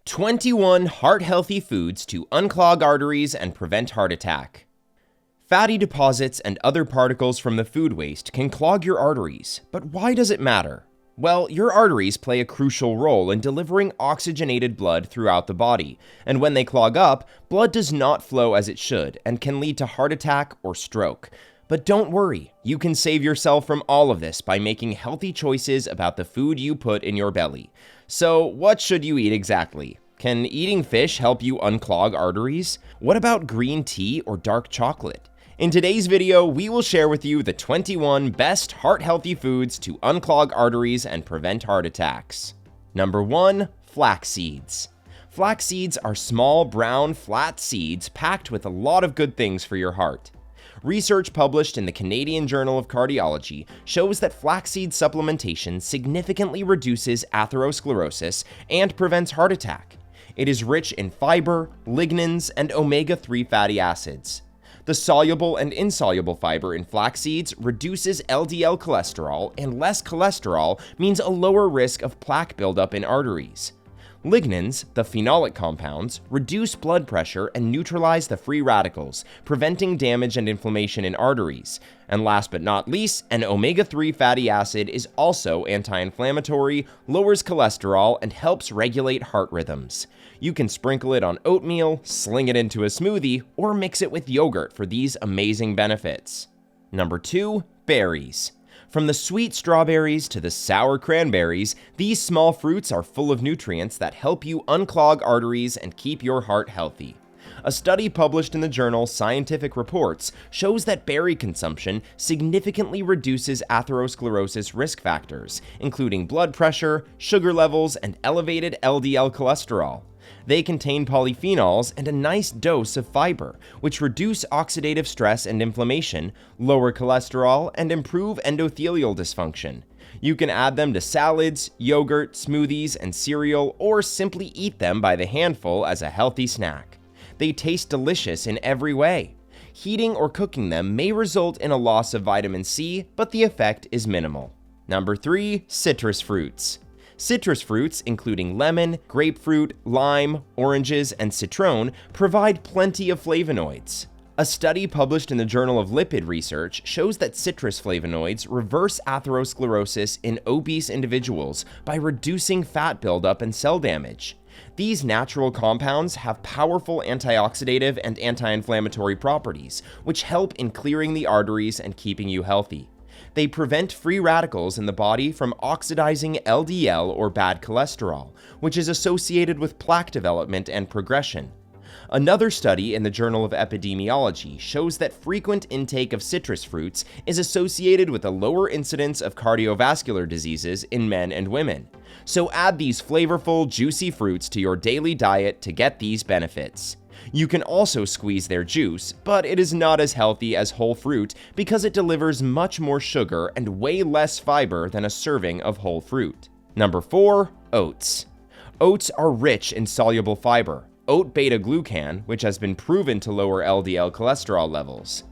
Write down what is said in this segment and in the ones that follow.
21 heart-healthy foods to unclog arteries and prevent heart attack. Fatty deposits and other particles from the food waste can clog your arteries, but why does it matter? Well, your arteries play a crucial role in delivering oxygenated blood throughout the body, and when they clog up, blood does not flow as it should and can lead to heart attack or stroke. But don't worry, you can save yourself from all of this by making healthy choices about the food you put in your belly. So, what should you eat exactly? Can eating fish help you unclog arteries? What about green tea or dark chocolate? In today's video, we will share with you the 21 best heart-healthy foods to unclog arteries and prevent heart attacks. Number 1. Flax seeds. Flax seeds are small, brown, flat seeds packed with a lot of good things for your heart. Research published in the Canadian Journal of Cardiology shows that flaxseed supplementation significantly reduces atherosclerosis and prevents heart attack. It is rich in fiber, lignans, and omega-3 fatty acids. The soluble and insoluble fiber in flax seeds reduces LDL cholesterol, and less cholesterol means a lower risk of plaque buildup in arteries. Lignans, the phenolic compounds, reduce blood pressure and neutralize the free radicals, preventing damage and inflammation in arteries. And last but not least, an omega-3 fatty acid is also anti-inflammatory, lowers cholesterol, and helps regulate heart rhythms. You can sprinkle it on oatmeal, sling it into a smoothie, or mix it with yogurt for these amazing benefits. Number 2. Berries. From the sweet strawberries to the sour cranberries, these small fruits are full of nutrients that help you unclog arteries and keep your heart healthy. A study published in the journal Scientific Reports shows that berry consumption significantly reduces atherosclerosis risk factors, including blood pressure, sugar levels, and elevated LDL cholesterol. They contain polyphenols and a nice dose of fiber, which reduce oxidative stress and inflammation, lower cholesterol, and improve endothelial dysfunction. You can add them to salads, yogurt, smoothies, and cereal, or simply eat them by the handful as a healthy snack. They taste delicious in every way. Heating or cooking them may result in a loss of vitamin C, but the effect is minimal. Number 3. Citrus fruits. Citrus fruits, including lemon, grapefruit, lime, oranges, and citron, provide plenty of flavonoids. A study published in the Journal of Lipid Research shows that citrus flavonoids reverse atherosclerosis in obese individuals by reducing fat buildup and cell damage. These natural compounds have powerful antioxidative and anti-inflammatory properties, which help in clearing the arteries and keeping you healthy. They prevent free radicals in the body from oxidizing LDL or bad cholesterol, which is associated with plaque development and progression. Another study in the Journal of Epidemiology shows that frequent intake of citrus fruits is associated with a lower incidence of cardiovascular diseases in men and women. So add these flavorful, juicy fruits to your daily diet to get these benefits. You can also squeeze their juice, but it is not as healthy as whole fruit because it delivers much more sugar and way less fiber than a serving of whole fruit. Number 4. Oats. Oats are rich in soluble fiber, oat beta-glucan, which has been proven to lower LDL cholesterol levels.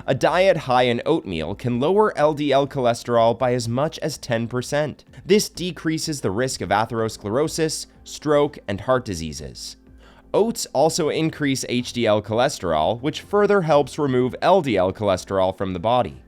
A diet high in oatmeal can lower LDL cholesterol by as much as 10%. This decreases the risk of atherosclerosis, stroke, and heart diseases. Oats also increase HDL cholesterol, which further helps remove LDL cholesterol from the body.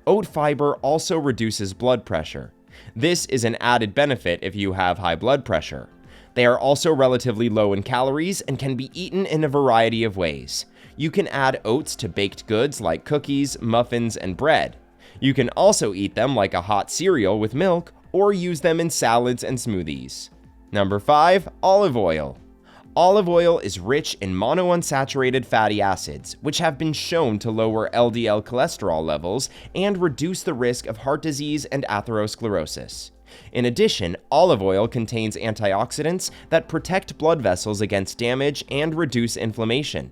Oat fiber also reduces blood pressure. This is an added benefit if you have high blood pressure. They are also relatively low in calories and can be eaten in a variety of ways. You can add oats to baked goods like cookies, muffins, and bread. You can also eat them like a hot cereal with milk or use them in salads and smoothies. Number 5. Olive oil. Olive oil is rich in monounsaturated fatty acids, which have been shown to lower LDL cholesterol levels and reduce the risk of heart disease and atherosclerosis. In addition, olive oil contains antioxidants that protect blood vessels against damage and reduce inflammation.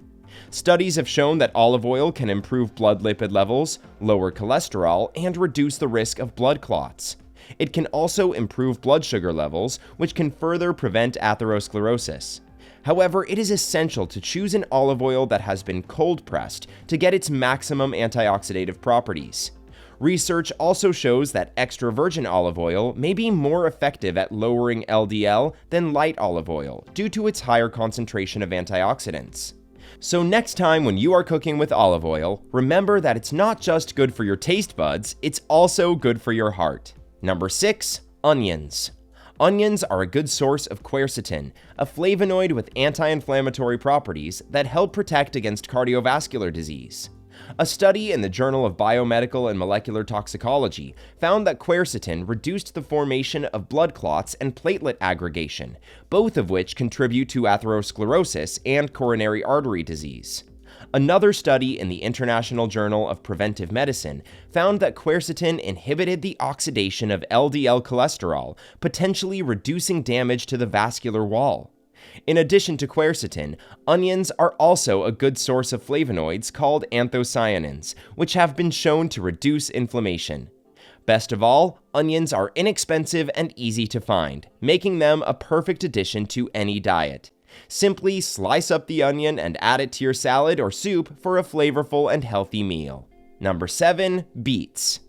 Studies have shown that olive oil can improve blood lipid levels, lower cholesterol, and reduce the risk of blood clots. It can also improve blood sugar levels, which can further prevent atherosclerosis. However, it is essential to choose an olive oil that has been cold pressed to get its maximum antioxidative properties. Research also shows that extra virgin olive oil may be more effective at lowering LDL than light olive oil due to its higher concentration of antioxidants. So next time when you are cooking with olive oil, remember that it's not just good for your taste buds, it's also good for your heart. Number 6. Onions. Onions are a good source of quercetin, a flavonoid with anti-inflammatory properties that help protect against cardiovascular disease. A study in the Journal of Biomedical and Molecular Toxicology found that quercetin reduced the formation of blood clots and platelet aggregation, both of which contribute to atherosclerosis and coronary artery disease. Another study in the International Journal of Preventive Medicine found that quercetin inhibited the oxidation of LDL cholesterol, potentially reducing damage to the vascular wall. In addition to quercetin, onions are also a good source of flavonoids called anthocyanins, which have been shown to reduce inflammation. Best of all, onions are inexpensive and easy to find, making them a perfect addition to any diet. Simply slice up the onion and add it to your salad or soup for a flavorful and healthy meal. Number 7. Beets.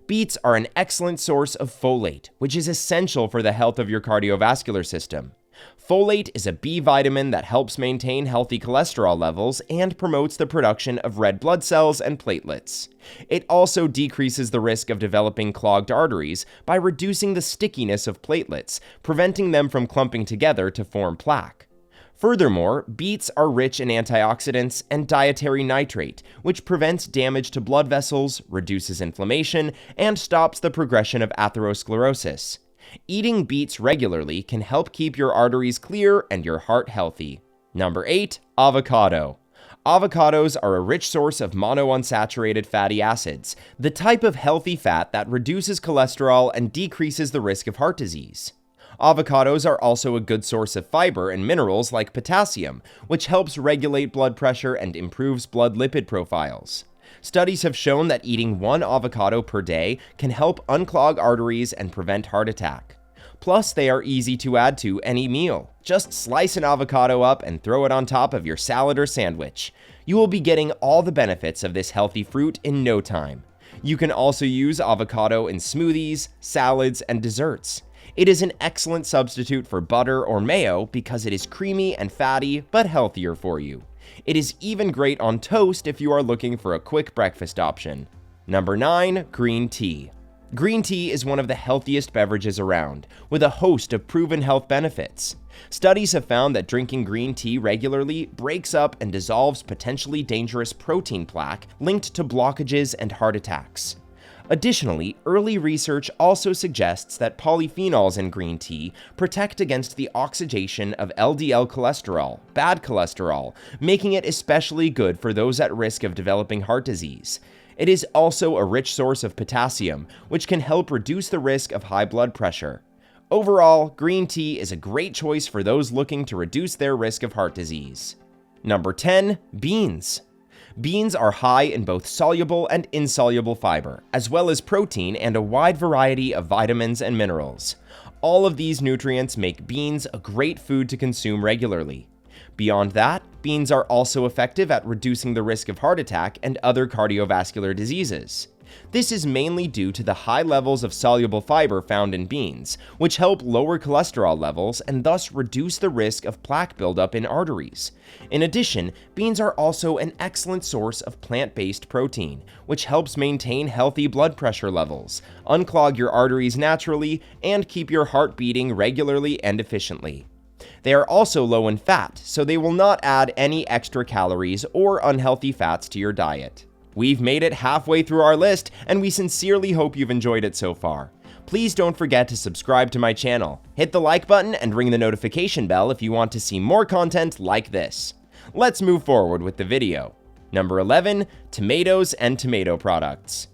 Beets are an excellent source of folate, which is essential for the health of your cardiovascular system. Folate is a B vitamin that helps maintain healthy cholesterol levels and promotes the production of red blood cells and platelets. It also decreases the risk of developing clogged arteries by reducing the stickiness of platelets, preventing them from clumping together to form plaque. Furthermore, beets are rich in antioxidants and dietary nitrate, which prevents damage to blood vessels, reduces inflammation, and stops the progression of atherosclerosis. Eating beets regularly can help keep your arteries clear and your heart healthy. Number 8. Avocado. Avocados are a rich source of monounsaturated fatty acids, the type of healthy fat that reduces cholesterol and decreases the risk of heart disease. Avocados are also a good source of fiber and minerals like potassium, which helps regulate blood pressure and improves blood lipid profiles. Studies have shown that eating 1 avocado per day can help unclog arteries and prevent heart attack. Plus, they are easy to add to any meal. Just slice an avocado up and throw it on top of your salad or sandwich. You will be getting all the benefits of this healthy fruit in no time. You can also use avocado in smoothies, salads, and desserts. It is an excellent substitute for butter or mayo because it is creamy and fatty, but healthier for you. It is even great on toast if you are looking for a quick breakfast option. Number 9. Green tea. Green tea is one of the healthiest beverages around, with a host of proven health benefits. Studies have found that drinking green tea regularly breaks up and dissolves potentially dangerous protein plaque linked to blockages and heart attacks. Additionally, early research also suggests that polyphenols in green tea protect against the oxidation of LDL cholesterol, bad cholesterol, making it especially good for those at risk of developing heart disease. It is also a rich source of potassium, which can help reduce the risk of high blood pressure. Overall, green tea is a great choice for those looking to reduce their risk of heart disease. Number 10. Beans. Beans are high in both soluble and insoluble fiber, as well as protein and a wide variety of vitamins and minerals. All of these nutrients make beans a great food to consume regularly. Beyond that, beans are also effective at reducing the risk of heart attack and other cardiovascular diseases. This is mainly due to the high levels of soluble fiber found in beans, which help lower cholesterol levels and thus reduce the risk of plaque buildup in arteries. In addition, beans are also an excellent source of plant-based protein, which helps maintain healthy blood pressure levels, unclog your arteries naturally, and keep your heart beating regularly and efficiently. They are also low in fat, so they will not add any extra calories or unhealthy fats to your diet. We've made it halfway through our list, and we sincerely hope you've enjoyed it so far. Please don't forget to subscribe to my channel, hit the like button, and ring the notification bell if you want to see more content like this. Let's move forward with the video. Number 11. Tomatoes and tomato products.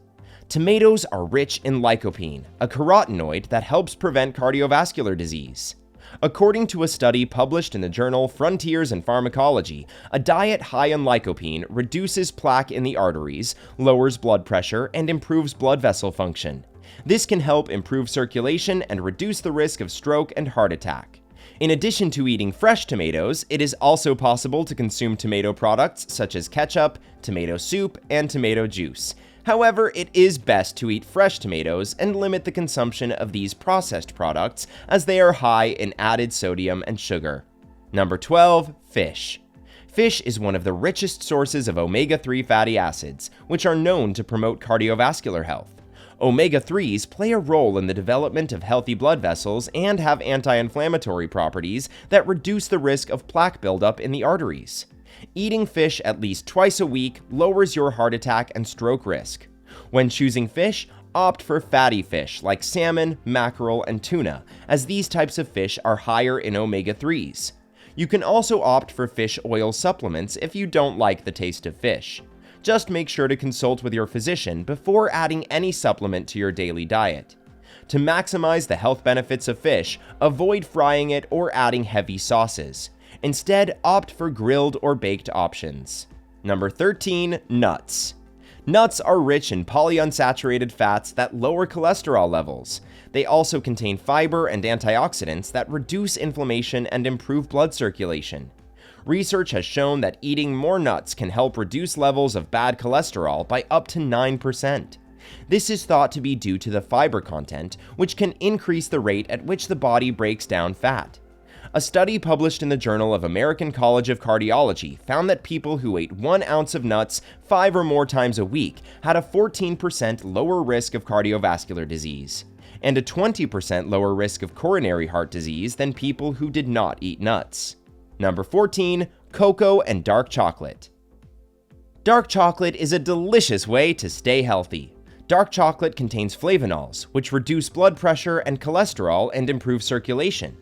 Tomatoes are rich in lycopene, a carotenoid that helps prevent cardiovascular disease. According to a study published in the journal Frontiers in Pharmacology, a diet high in lycopene reduces plaque in the arteries, lowers blood pressure, and improves blood vessel function. This can help improve circulation and reduce the risk of stroke and heart attack. In addition to eating fresh tomatoes, it is also possible to consume tomato products such as ketchup, tomato soup, and tomato juice. However, it is best to eat fresh tomatoes and limit the consumption of these processed products as they are high in added sodium and sugar. Number 12. Fish. Fish is one of the richest sources of omega-3 fatty acids, which are known to promote cardiovascular health. Omega-3s play a role in the development of healthy blood vessels and have anti-inflammatory properties that reduce the risk of plaque buildup in the arteries. Eating fish at least twice a week lowers your heart attack and stroke risk. When choosing fish, opt for fatty fish like salmon, mackerel, and tuna, as these types of fish are higher in omega-3s. You can also opt for fish oil supplements if you don't like the taste of fish. Just make sure to consult with your physician before adding any supplement to your daily diet. To maximize the health benefits of fish, avoid frying it or adding heavy sauces. Instead, opt for grilled or baked options. Number 13. Nuts. Nuts are rich in polyunsaturated fats that lower cholesterol levels. They also contain fiber and antioxidants that reduce inflammation and improve blood circulation. Research has shown that eating more nuts can help reduce levels of bad cholesterol by up to 9%. This is thought to be due to the fiber content, which can increase the rate at which the body breaks down fat. A study published in the Journal of American College of Cardiology found that people who ate 1 ounce of nuts 5 or more times a week had a 14% lower risk of cardiovascular disease, and a 20% lower risk of coronary heart disease than people who did not eat nuts. Number 14. Cocoa and dark chocolate. Dark chocolate is a delicious way to stay healthy. Dark chocolate contains flavonols, which reduce blood pressure and cholesterol and improve circulation.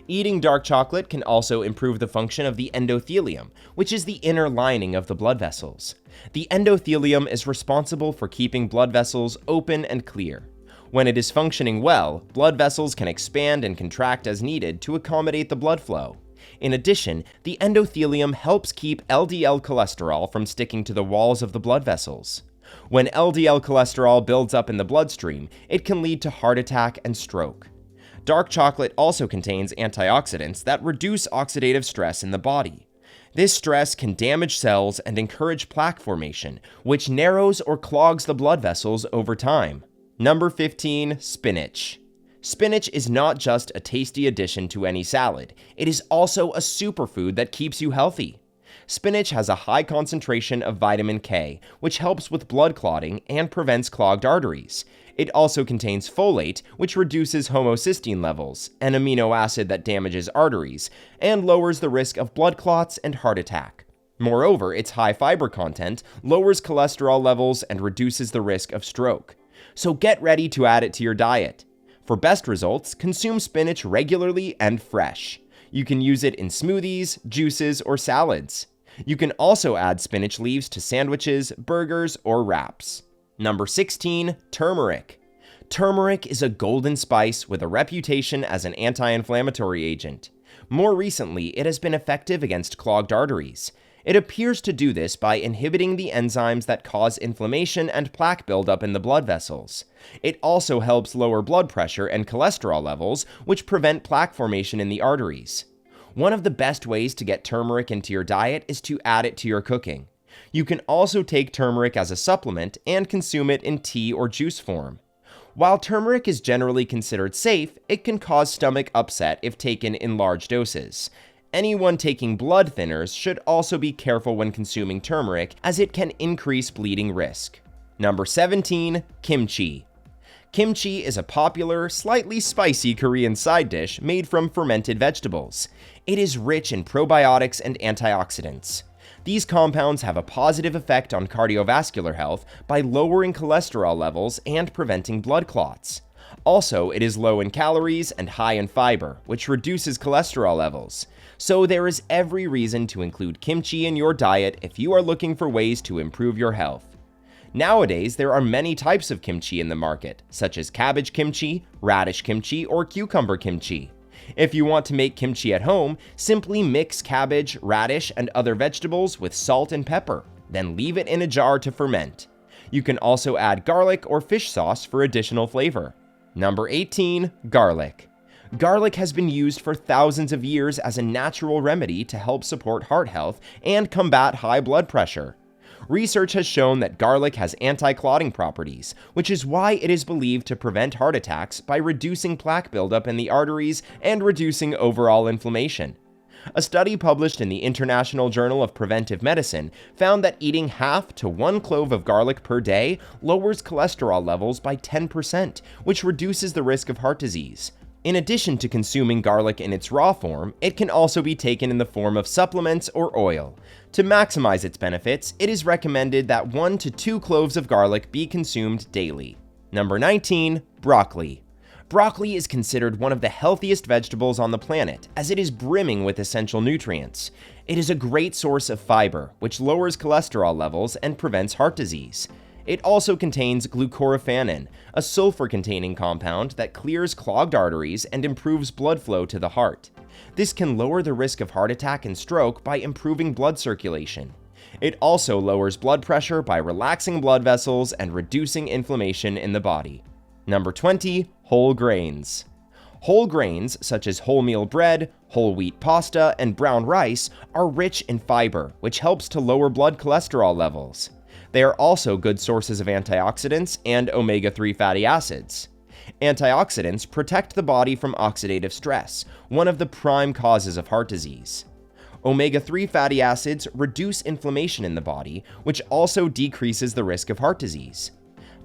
Eating dark chocolate can also improve the function of the endothelium, which is the inner lining of the blood vessels. The endothelium is responsible for keeping blood vessels open and clear. When it is functioning well, blood vessels can expand and contract as needed to accommodate the blood flow. In addition, the endothelium helps keep LDL cholesterol from sticking to the walls of the blood vessels. When LDL cholesterol builds up in the bloodstream, it can lead to heart attack and stroke. Dark chocolate also contains antioxidants that reduce oxidative stress in the body. This stress can damage cells and encourage plaque formation, which narrows or clogs the blood vessels over time. Number 15. Spinach. Spinach is not just a tasty addition to any salad, it is also a superfood that keeps you healthy. Spinach has a high concentration of vitamin K, which helps with blood clotting and prevents clogged arteries. It also contains folate, which reduces homocysteine levels, an amino acid that damages arteries, and lowers the risk of blood clots and heart attack. Moreover, its high fiber content lowers cholesterol levels and reduces the risk of stroke. So get ready to add it to your diet. For best results, consume spinach regularly and fresh. You can use it in smoothies, juices, or salads. You can also add spinach leaves to sandwiches, burgers, or wraps. Number 16. Turmeric. Turmeric is a golden spice with a reputation as an anti-inflammatory agent. More recently, it has been effective against clogged arteries. It appears to do this by inhibiting the enzymes that cause inflammation and plaque buildup in the blood vessels. It also helps lower blood pressure and cholesterol levels, which prevent plaque formation in the arteries. One of the best ways to get turmeric into your diet is to add it to your cooking. You can also take turmeric as a supplement and consume it in tea or juice form. While turmeric is generally considered safe, it can cause stomach upset if taken in large doses. Anyone taking blood thinners should also be careful when consuming turmeric, as it can increase bleeding risk. Number 17. Kimchi. Kimchi is a popular, slightly spicy Korean side dish made from fermented vegetables. It is rich in probiotics and antioxidants. These compounds have a positive effect on cardiovascular health by lowering cholesterol levels and preventing blood clots. Also, it is low in calories and high in fiber, which reduces cholesterol levels. So there is every reason to include kimchi in your diet if you are looking for ways to improve your health. Nowadays, there are many types of kimchi in the market, such as cabbage kimchi, radish kimchi, or cucumber kimchi. If you want to make kimchi at home, simply mix cabbage, radish, and other vegetables with salt and pepper, then leave it in a jar to ferment. You can also add garlic or fish sauce for additional flavor. Number 18. Garlic. Garlic has been used for thousands of years as a natural remedy to help support heart health and combat high blood pressure. Research has shown that garlic has anti-clotting properties, which is why it is believed to prevent heart attacks by reducing plaque buildup in the arteries and reducing overall inflammation. A study published in the International Journal of Preventive Medicine found that eating half to 1 clove of garlic per day lowers cholesterol levels by 10%, which reduces the risk of heart disease. In addition to consuming garlic in its raw form, it can also be taken in the form of supplements or oil. To maximize its benefits, it is recommended that 1 to 2 cloves of garlic be consumed daily. Number 19. Broccoli. Broccoli is considered one of the healthiest vegetables on the planet, as it is brimming with essential nutrients. It is a great source of fiber, which lowers cholesterol levels and prevents heart disease. It also contains glucoraphanin, a sulfur-containing compound that clears clogged arteries and improves blood flow to the heart. This can lower the risk of heart attack and stroke by improving blood circulation. It also lowers blood pressure by relaxing blood vessels and reducing inflammation in the body. Number 20. Whole grains. Whole grains, such as wholemeal bread, whole wheat pasta, and brown rice, are rich in fiber, which helps to lower blood cholesterol levels. They are also good sources of antioxidants and omega-3 fatty acids. Antioxidants protect the body from oxidative stress, one of the prime causes of heart disease. Omega-3 fatty acids reduce inflammation in the body, which also decreases the risk of heart disease.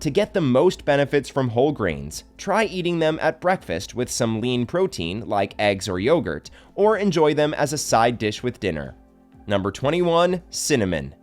To get the most benefits from whole grains, try eating them at breakfast with some lean protein like eggs or yogurt, or enjoy them as a side dish with dinner. Number 21. Cinnamon.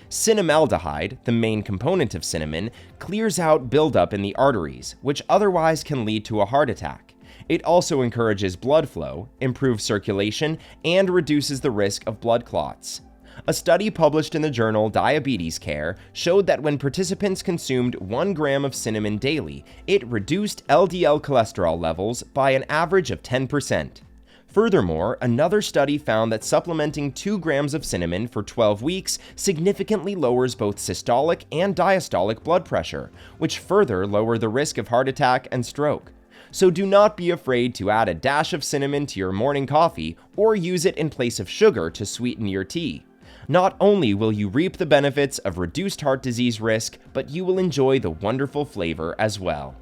Cinnamaldehyde, the main component of cinnamon, clears out buildup in the arteries, which otherwise can lead to a heart attack. It also encourages blood flow, improves circulation, and reduces the risk of blood clots. A study published in the journal Diabetes Care showed that when participants consumed 1 gram of cinnamon daily, it reduced LDL cholesterol levels by an average of 10%. Furthermore, another study found that supplementing 2 grams of cinnamon for 12 weeks significantly lowers both systolic and diastolic blood pressure, which further lower the risk of heart attack and stroke. So do not be afraid to add a dash of cinnamon to your morning coffee or use it in place of sugar to sweeten your tea. Not only will you reap the benefits of reduced heart disease risk, but you will enjoy the wonderful flavor as well.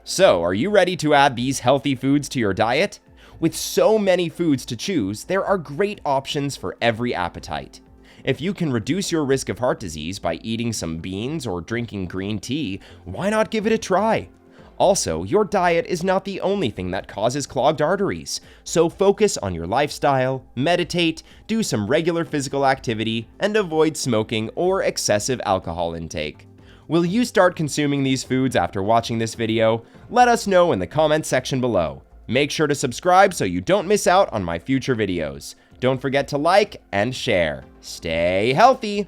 So, are you ready to add these healthy foods to your diet? With so many foods to choose, there are great options for every appetite. If you can reduce your risk of heart disease by eating some beans or drinking green tea, why not give it a try? Also, your diet is not the only thing that causes clogged arteries, so focus on your lifestyle, meditate, do some regular physical activity, and avoid smoking or excessive alcohol intake. Will you start consuming these foods after watching this video? Let us know in the comments section below. Make sure to subscribe so you don't miss out on my future videos. Don't forget to like and share. Stay healthy!